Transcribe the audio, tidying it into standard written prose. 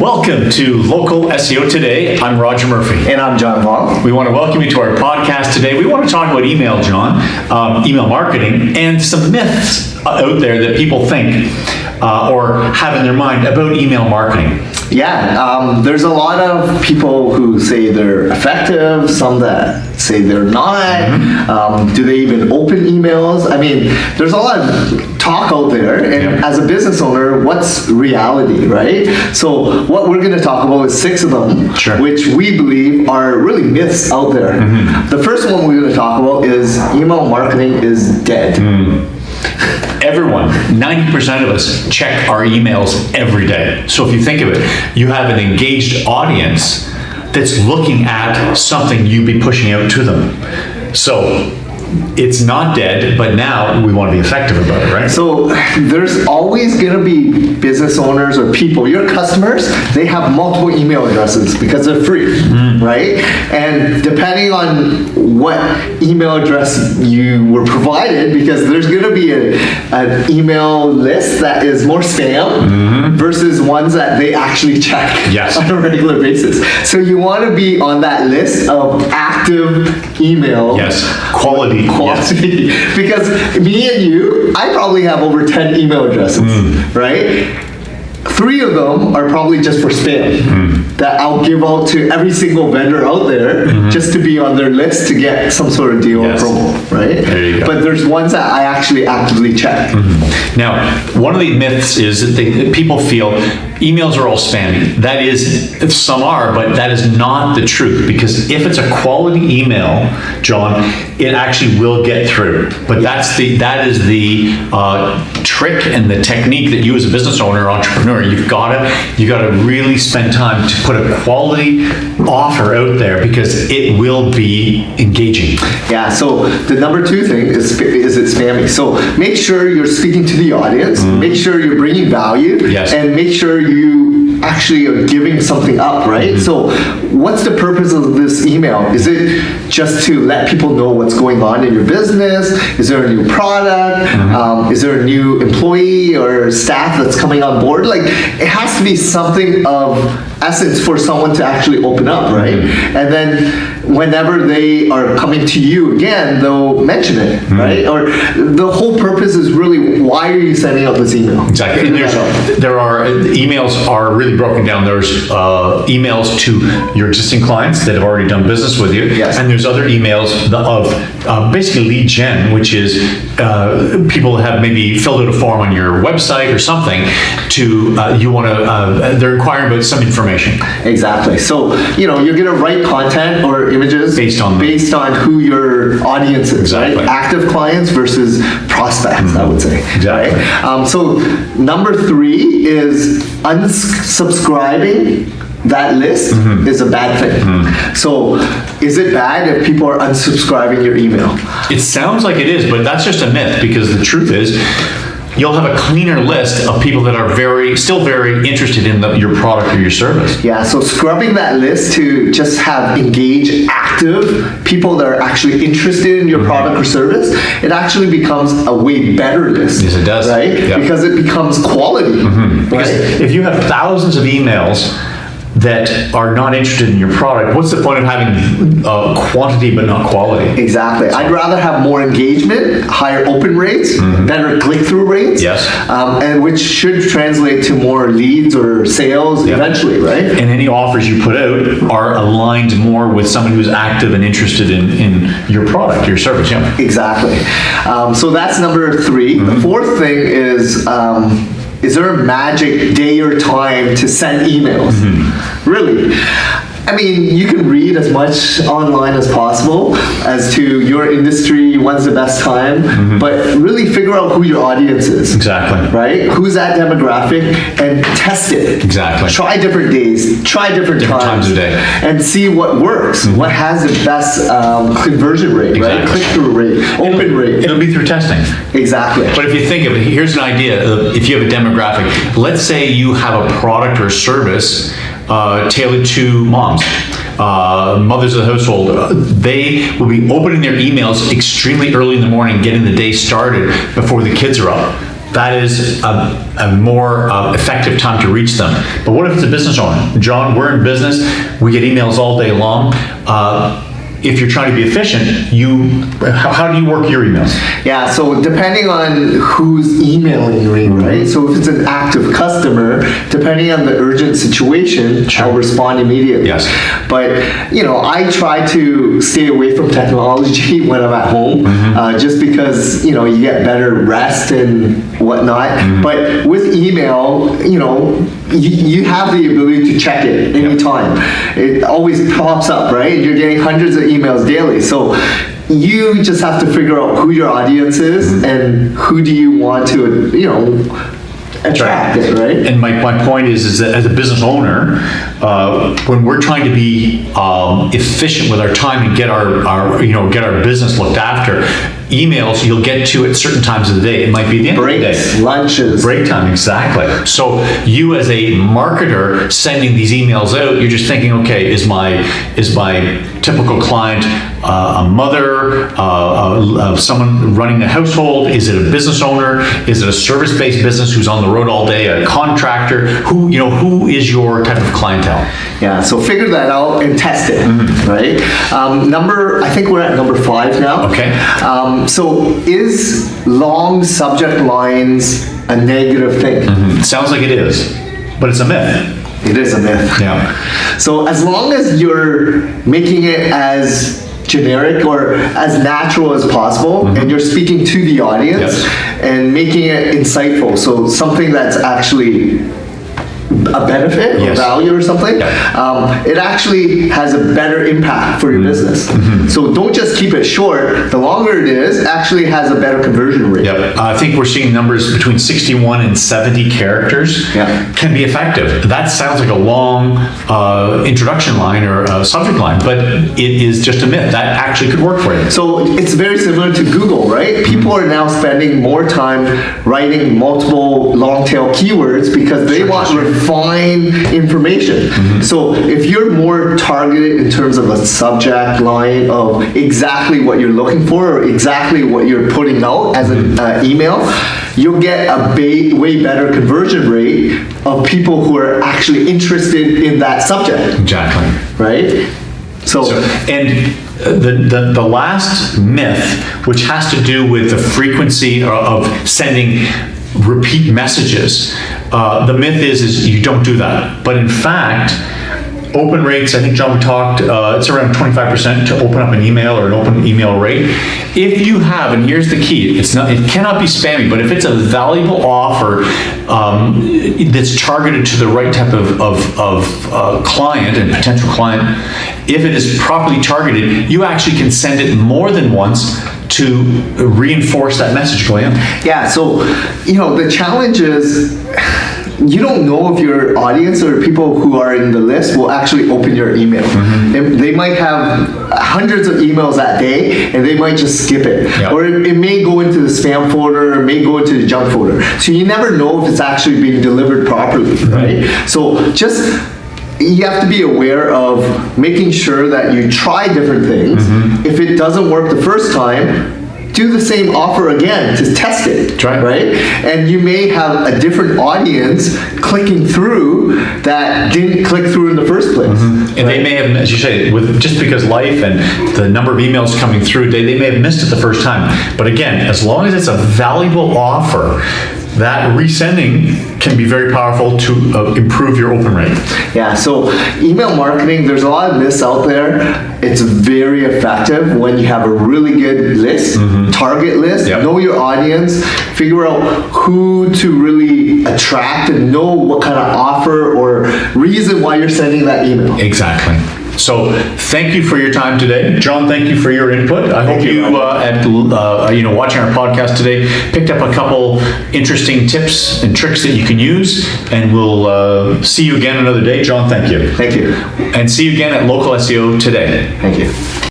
Welcome to Local SEO Today. I'm Roger Murphy. And I'm John Long. We want to welcome you to our podcast today. We want to talk about email, John, email marketing, and some myths out there that people think or have in their mind about email marketing. Yeah, there's a lot of people who say they're effective, some that say they're not. Do they even open emails? I mean, there's a lot of talk out there, and as a business owner, what's reality, right? So what we're going to talk about is 6 of them, which we believe are really myths out there. The first one we're going to talk about is email marketing is dead. Everyone, 90% of us check our emails every day. So if you think of it, you have an engaged audience that's looking at something you'd be pushing out to them. So it's not dead, but now we want to be effective about it, right? So there's always going to be business owners or people, your customers, they have multiple email addresses because they're free, right? And depending on what email address you were provided, because there's going to be an email list that is more spam versus ones that they actually check on a regular basis. So you want to be on that list of active email. Quality. Because me and you, I probably have over 10 email addresses, right? 3 of them are probably just for spam that I'll give out to every single vendor out there just to be on their list to get some sort of deal or promo, right? There you go. But there's ones that I actually actively check. Now, one of the myths is that people feel emails are all spammy. That is, some are, but that is not the truth, because if it's a quality email, John, it actually will get through. But that is the trick and the technique that you as a business owner or entrepreneur, you've got to really spend time to put a quality offer out there, because it will be engaging. Yeah, so the number 2 thing is it spammy? So make sure you're speaking to the audience, make sure you're bringing value, and make sure you actually are giving something up, right? So what's the purpose of this email? Is it just to let people know what's going on in your business? Is there a new product? Is there a new employee or staff that's coming on board? Like, it has to be something of essence for someone to actually open up, right? And then whenever they are coming to you again, they'll mention it, right? Or the whole purpose is really, why are you sending out this email? Exactly. And emails are really broken down. There's emails to your existing clients that have already done business with you, and there's other emails of basically lead gen, which is people have maybe filled out a form on your website or something they're inquiring about some information. Exactly. So, you're going to write content or images based on who your audience is, right? Active clients versus prospects, I would say. Exactly. Right? So number 3 is unsubscribing that list is a bad thing. So is it bad if people are unsubscribing your email? It sounds like it is, but that's just a myth, because the truth is, you'll have a cleaner list of people that are still very interested in your product or your service. Yeah, so scrubbing that list to just have engaged, active people that are actually interested in your product or service, it actually becomes a way better list. Yes, it does. Right? Yep. Because it becomes quality. Because if you have thousands of emails that are not interested in your product, what's the point of having quantity but not quality? Exactly. I'd rather have more engagement, higher open rates, better click-through rates, and which should translate to more leads or sales eventually, right? And any offers you put out are aligned more with someone who's active and interested in your product, your service. Exactly. So that's number 3. The 4th thing is there a magic day or time to send emails? Really? I mean, you can read as much online as possible as to your industry, when's the best time, but really figure out who your audience is. Exactly. Right? Who's that demographic, and test it. Exactly. Try different days, try different times of day, and see what works, what has the best conversion rate, right? Click-through rate, open rate. It'll be through testing. Exactly. But if you think of it, here's an idea. If you have a demographic, let's say you have a product or service tailored to moms, mothers of the household. They will be opening their emails extremely early in the morning, getting the day started before the kids are up. that is a more effective time to reach them. But what if it's a business owner? John, we're in business. We get emails all day long. If you're trying to be efficient, how do you work your emails? Yeah, so depending on who's emailing me, right? So if it's an active customer, depending on the urgent situation, Sure. I'll respond immediately. Yes. But, I try to stay away from technology when I'm at home, just because, you get better rest and whatnot. But with email, you have the ability to check it anytime. It always pops up, right? You're getting hundreds of emails daily. So you just have to figure out who your audience is and who do you want to, attract it, right? And my point is that as a business owner, when we're trying to be efficient with our time and get our business looked after, emails you'll get to at certain times of the day. It might be the end of the Breaks, day. lunches. Break time, exactly. So you as a marketer sending these emails out, you're just thinking, okay, is my typical client a mother, someone running a household? Is it a business owner? Is it a service-based business who's on the road all day? A contractor? Who is your type of clientele? Yeah, so figure that out and test it, right? I think we're at number 5 now. Okay. So is long subject lines a negative thing? Sounds like it is, but it's a myth. It is a myth. Yeah. So as long as you're making it as generic or as natural as possible, and you're speaking to the audience and making it insightful, so something that's actually a benefit or value or something, it actually has a better impact for your business. So don't just keep it short. The longer it is, actually has a better conversion rate. Yep. I think we're seeing numbers between 61 and 70 characters can be effective. That sounds like a long introduction line or a subject line, but it is just a myth. That actually could work for you. So it's very similar to Google, right? People are now spending more time writing multiple long tail keywords because they want refined information. So if you're more targeted in terms of a subject line of exactly what you're looking for or exactly what you're putting out as an email, you'll get a way better conversion rate of people who are actually interested in that subject. Exactly. Right? And the last myth, which has to do with the frequency of sending repeat messages, the myth is you don't do that. But in fact, open rates, I think John talked, it's around 25% to open up an email or an open email rate. If you have, and here's the key, it cannot be spammy, but if it's a valuable offer that's targeted to the right type of client and potential client, if it is properly targeted, you actually can send it more than once to reinforce that message going out. Yeah, so, the challenge is you don't know if your audience or people who are in the list will actually open your email. They might have hundreds of emails that day and they might just skip it. Or it may go into the spam folder, or may go into the junk folder. So you never know if it's actually being delivered properly, right? So you have to be aware of making sure that you try different things. If it doesn't work the first time, do the same offer again to test it, right? And you may have a different audience clicking through that didn't click through in the first place. And they may have, as you say, just because life and the number of emails coming through, they may have missed it the first time. But again, as long as it's a valuable offer, that resending can be very powerful to improve your open rate. Yeah, so email marketing, there's a lot of myths out there. It's very effective when you have a really good list, target list, know your audience, figure out who to really attract and know what kind of offer or reason why you're sending that email. Exactly. So thank you for your time today. John, thank you for your input. I hope you watching our podcast today, picked up a couple interesting tips and tricks that you can use, and we'll see you again another day. John, thank you. Thank you. And see you again at Local SEO Today. Thank you.